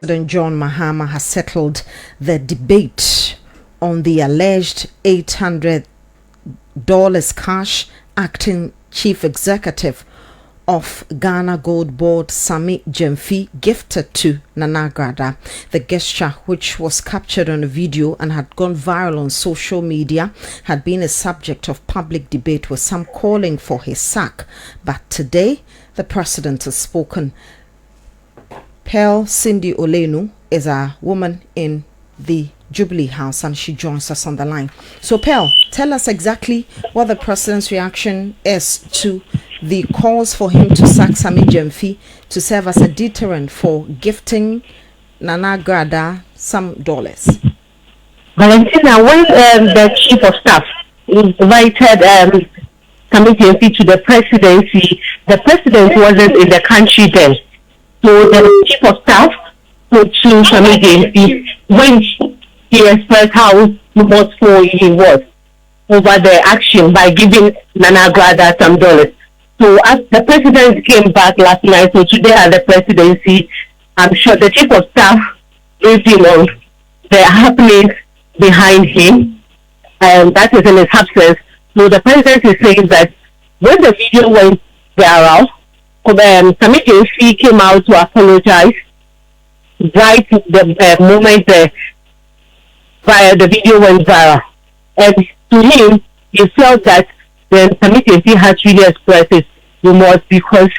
President John Mahama has settled the debate on the alleged $800 cash acting chief executive of Ghana Gold Board Sammy Gyamfi gifted to Agradaa. The gesture, which was captured on a video and had gone viral on social media, had been a subject of public debate, with some calling for his sack. But today, the president has spoken. Pearl Cindy Olenu is a woman in the Jubilee House and she joins us on the line. So Pearl, tell us exactly what the president's reaction is to the calls for him to sack Sammy Gyamfi to serve as a deterrent for gifting Agradaa some dollars. Valentina, when the chief of staff invited Sammy Gyamfi to the presidency, the president wasn't in the country then. So the chief of staff spoke to Sammy Gyamfi when he expressed how remorseful he was over the action by giving Agradaa some dollars. So as the president came back last night, so today at the presidency, I'm sure the chief of staff briefed him on the happenings behind him, and that is in his absence. So the president is saying that when the video went viral, Sammy Gyamfi came out to apologize right the moment the video went viral. And to him, he felt that then Sammy Gyamfi had really expressed his remorse because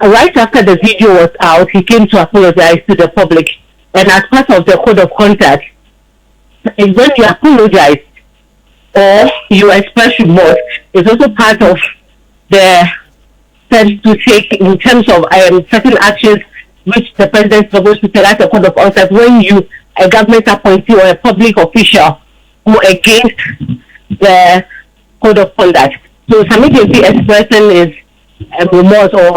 right after the video was out, he came to apologize to the public. And as part of the code of conduct, when you apologize or you express remorse, it's also part of the steps to take in terms of certain actions which the president is supposed to take as a code of conduct when you, a government appointee or a public official, go against the code of conduct. So Sammy Gyamfi expressing his remorse or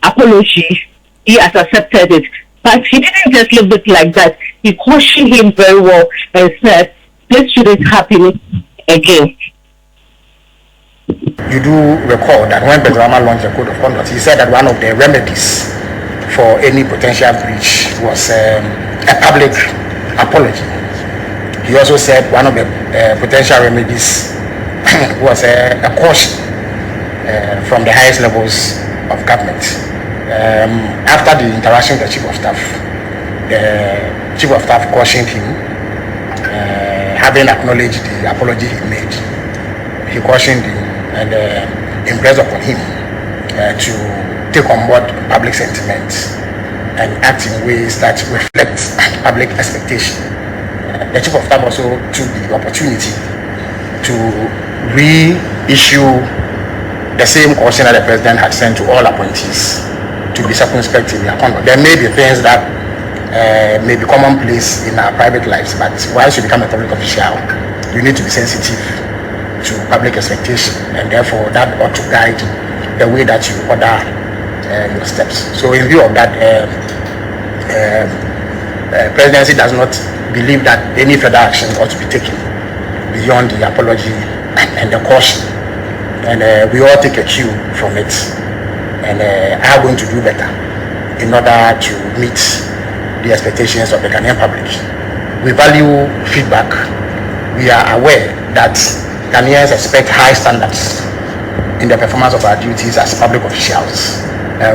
apology, he has accepted it. But he didn't just leave it like that. He cautioned him very well and said, this shouldn't happen again. You do recall that when President Mahama launched the code of conduct, he said that one of the remedies for any potential breach was a public apology. He also said one of the potential remedies was a caution from the highest levels of government. After the interaction with the chief of staff cautioned him, having acknowledged the apology he made, he cautioned him and impressed upon him to take on board public sentiment and act in ways that reflect public expectation. The chief of staff also took the opportunity to reissue the same caution that the president had sent to all appointees to be circumspect in their conduct. There may be things that may be commonplace in our private lives, but once you become a public official, you need to be sensitive to public expectation, and therefore that ought to guide the way that you order your steps. So in view of that, presidency does not believe that any further action ought to be taken beyond the apology and the caution, and we all take a cue from it and are going to do better in order to meet the expectations of the Ghanaian public. We value feedback. We are aware that Ghanaians expect high standards in the performance of our duties as public officials.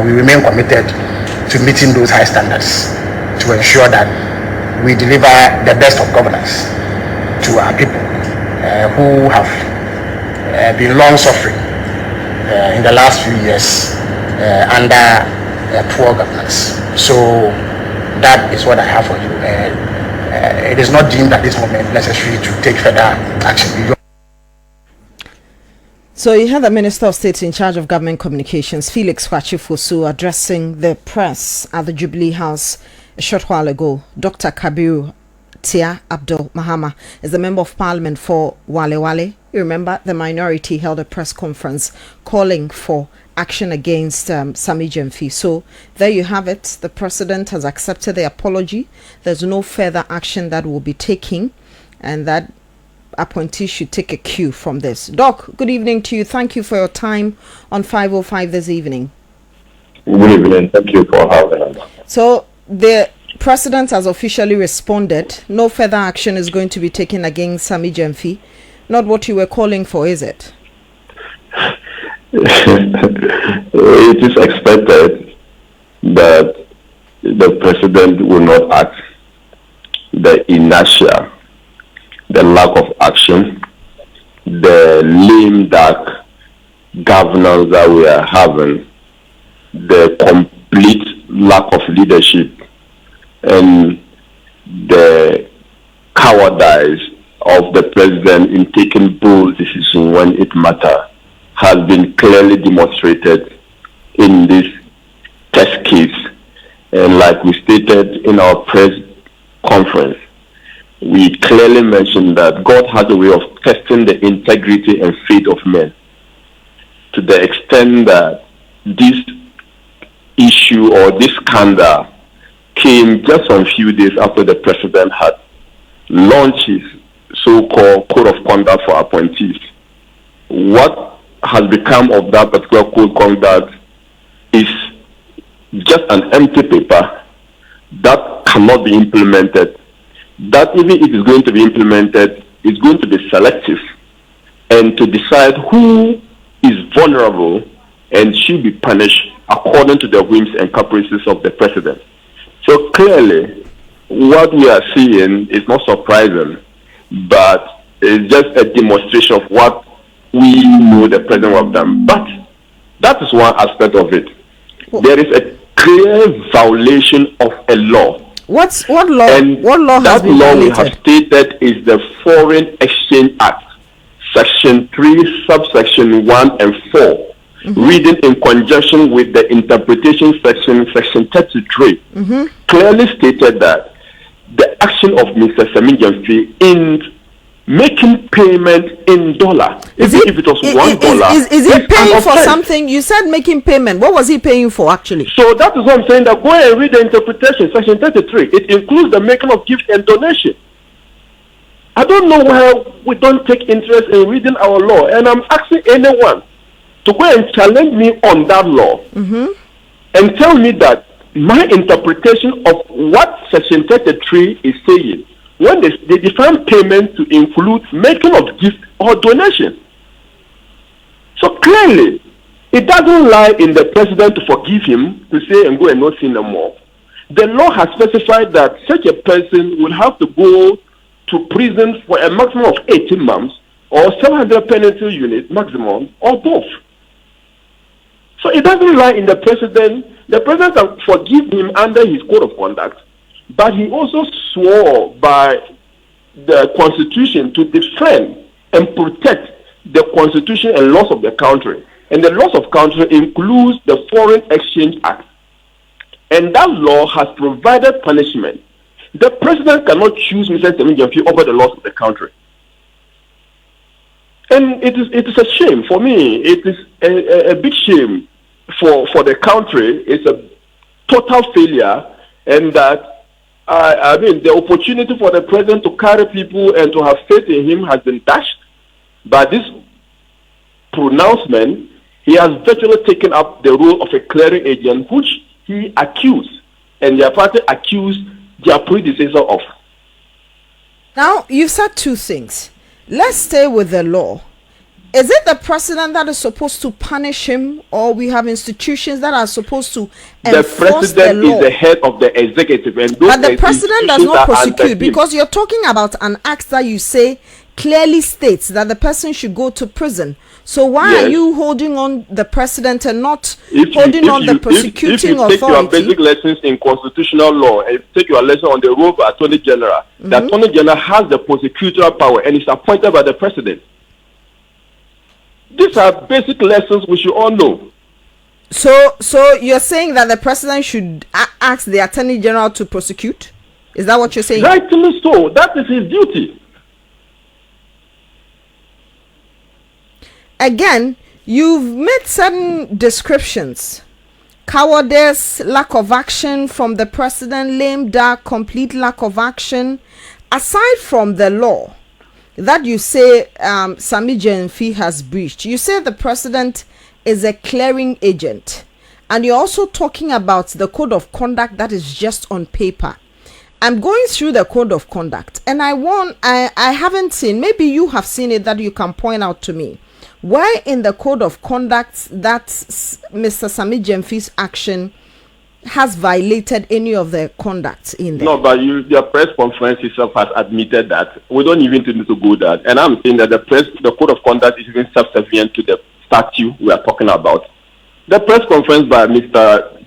We remain committed to meeting those high standards to ensure that we deliver the best of governance to our people who have been long suffering in the last few years under poor governance. So that is what I have for you. It is not deemed at this moment necessary to take further action. So you had the Minister of State in charge of Government Communications, Felix Kwachifosu, addressing the press at the Jubilee House a short while ago. Dr. Kabiru Tia Abdul Mahama is the Member of Parliament for Wale Wale. You remember the minority held a press conference calling for action against Sammy Gyamfi. So there you have it. The president has accepted the apology. There's no further action that will be taken, and that appointees should take a cue from this. Doc, good evening to you. Thank you for your time on 505 this evening. Good evening. Thank you for having us. So the President has officially responded. No further action is going to be taken against Sammy Gyamfi. Not what you were calling for, is it? It is expected that the president will not act. The inertia, the lack of action, the lame duck governance that we are having, the complete lack of leadership, and the cowardice of the president in taking bold decisions when it matters has been clearly demonstrated in this test case. And like we stated in our press conference, we clearly mentioned that God has a way of testing the integrity and faith of men, to the extent that this issue or this scandal came just a few days after the president had launched his so-called code of conduct for appointees. What has become of that particular code of conduct is just an empty paper that cannot be implemented. That even if it's going to be implemented, it's going to be selective and to decide who is vulnerable and should be punished according to the whims and caprices of the president. So clearly, what we are seeing is not surprising, but it's just a demonstration of what we know the president will have done. But that is one aspect of it. There is a clear violation of a law. What law? And what law has been violated? That law we have stated is the Foreign Exchange Act, Section 3, subsection 1 and 4. Reading in conjunction with the interpretation section 33, clearly stated that the action of Mr. Sammy Gyamfi in making payment in dollar, if it was $1, is he paying for something? You said making payment. What was he paying for actually? So that is what I'm saying. That go and read the interpretation, section 33. It includes the making of gift and donation. I don't know why we don't take interest in reading our law, and I'm asking anyone to go and challenge me on that law and tell me that my interpretation of what Section 33 is saying, when they define payment to include making of gift or donation. So clearly, it doesn't lie in the president to forgive him, to say and go and not sin no more. The law has specified that such a person will have to go to prison for a maximum of 18 months or 700 penalty unit maximum or both. So it doesn't lie in the president. The president can forgive him under his code of conduct, but he also swore by the Constitution to defend and protect the Constitution and laws of the country. And the laws of country includes the Foreign Exchange Act. And that law has provided punishment. The president cannot choose Mr. Sammy Gyamfi over the laws of the country. And it is a shame for me. It is a big shame for the country. It's a total failure, and that I mean the opportunity for the president to carry people and to have faith in him has been dashed by this pronouncement. He has virtually taken up the role of a clearing agent, which he accused, and their party accused their predecessor of. Now, you've said two things. Let's stay with the law. Is it the president that is supposed to punish him, or we have institutions that are supposed to enforce the law? The president is the head of the executive, and but the president does not prosecute, because you're talking about an act that you say clearly states that the person should go to prison. So why are you holding on the president and not holding on the prosecuting authority? If you take your basic lessons in constitutional law and take your lesson on the role of Attorney General, the Attorney General has the prosecutorial power and is appointed by the president. These are basic lessons we should all know. So you're saying that the president should ask the Attorney General to prosecute? Is that what you're saying? Rightly so. That is his duty. Again, you've made certain descriptions: cowardice, lack of action from the president, lame duck, complete lack of action. Aside from the law that you say Sammy Gyamfi has breached, you say the president is a clearing agent, and you're also talking about the code of conduct that is just on paper. I'm going through the code of conduct, and I haven't seen, maybe you have seen it, that you can point out to me where in the code of conduct that Mr. Sammy Gyamfi's action has violated any of the conduct in there. No, but your press conference itself has admitted that. We don't even need to go that. And I'm saying that the code of conduct is even subservient to the statute we are talking about. The press conference by Mr.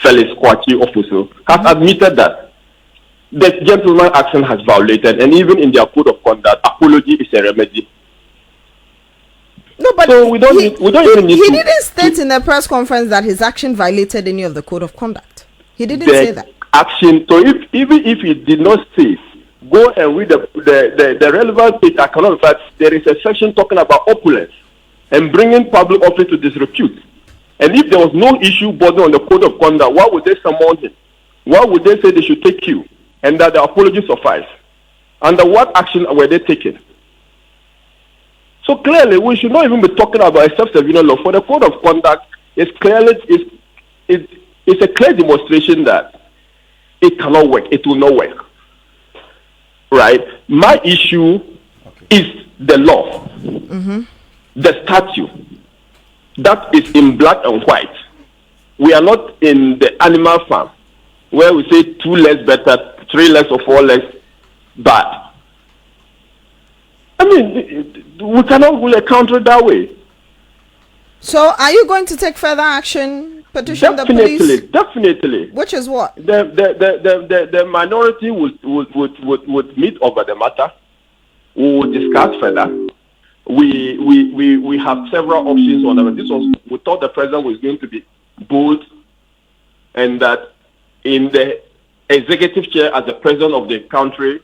Felix Kwachi Ofoso has admitted that the gentleman action has violated, and even in their code of conduct, apology is a remedy. No, but so we don't even need he to. He didn't state in the press conference that his action violated any of the code of conduct. He didn't say that. Action. So even if he did not say, go and read the relevant page. I cannot. In fact, there is a section talking about opulence and bringing public office to disrepute. And if there was no issue bordering on the code of conduct, why would they summon him? Why would they say they should take you and that the apology suffice? Under what action were they taken? So clearly, we should not even be talking about a self-serving law. For the code of conduct, it's a clear demonstration that it cannot work. It will not work. Right? My issue is the law, the statute. That is in black and white. We are not in the animal farm where we say 2 legs better, 3 legs or 4 legs bad. I mean, we cannot really counter it that way. So, are you going to take further action, petition the police? Definitely. Which is what? The minority would meet over the matter. We will discuss further. We have several options on it. We thought the president was going to be bold, and that in the executive chair as the president of the country,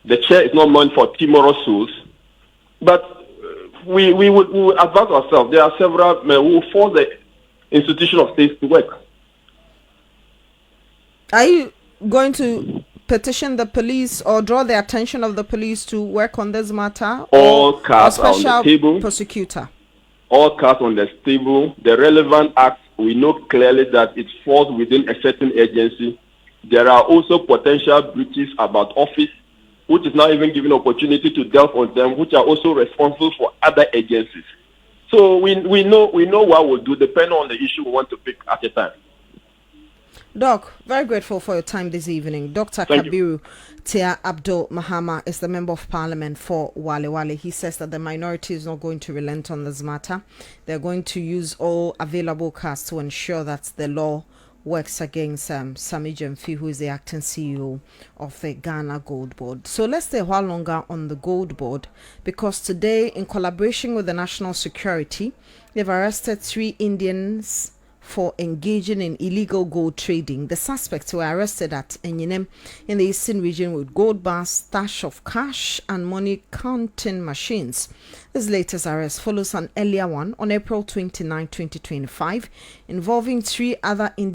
the chair is not meant for timorous souls. But we would advance ourselves. There are several men who will force the institution of states to work. Are you going to petition the police or draw the attention of the police to work on this matter? All cards are on the table. Prosecutor. All cards on the table. The relevant acts, we know clearly that it falls within a certain agency. There are also potential breaches about office, which is not even given opportunity to delve on them, which are also responsible for other agencies. So we know what we'll do depending on the issue we want to pick at a time. Doc, very grateful for your time this evening. Dr. Kabiru Tia Abdul Mahama is the Member of Parliament for Wale Wale. He says that the minority is not going to relent on this matter. They're going to use all available cards to ensure that the law works against Sammy Gyamfi, who is the acting CEO of the Ghana Gold Board. So let's stay a while longer on the Gold Board, because today, in collaboration with the National Security, they've arrested 3 Indians for engaging in illegal gold trading. The suspects were arrested at Enyinem in the eastern region with gold bars, stash of cash and money counting machines. This latest arrest follows an earlier one on April 29, 2025, involving 3 other Indian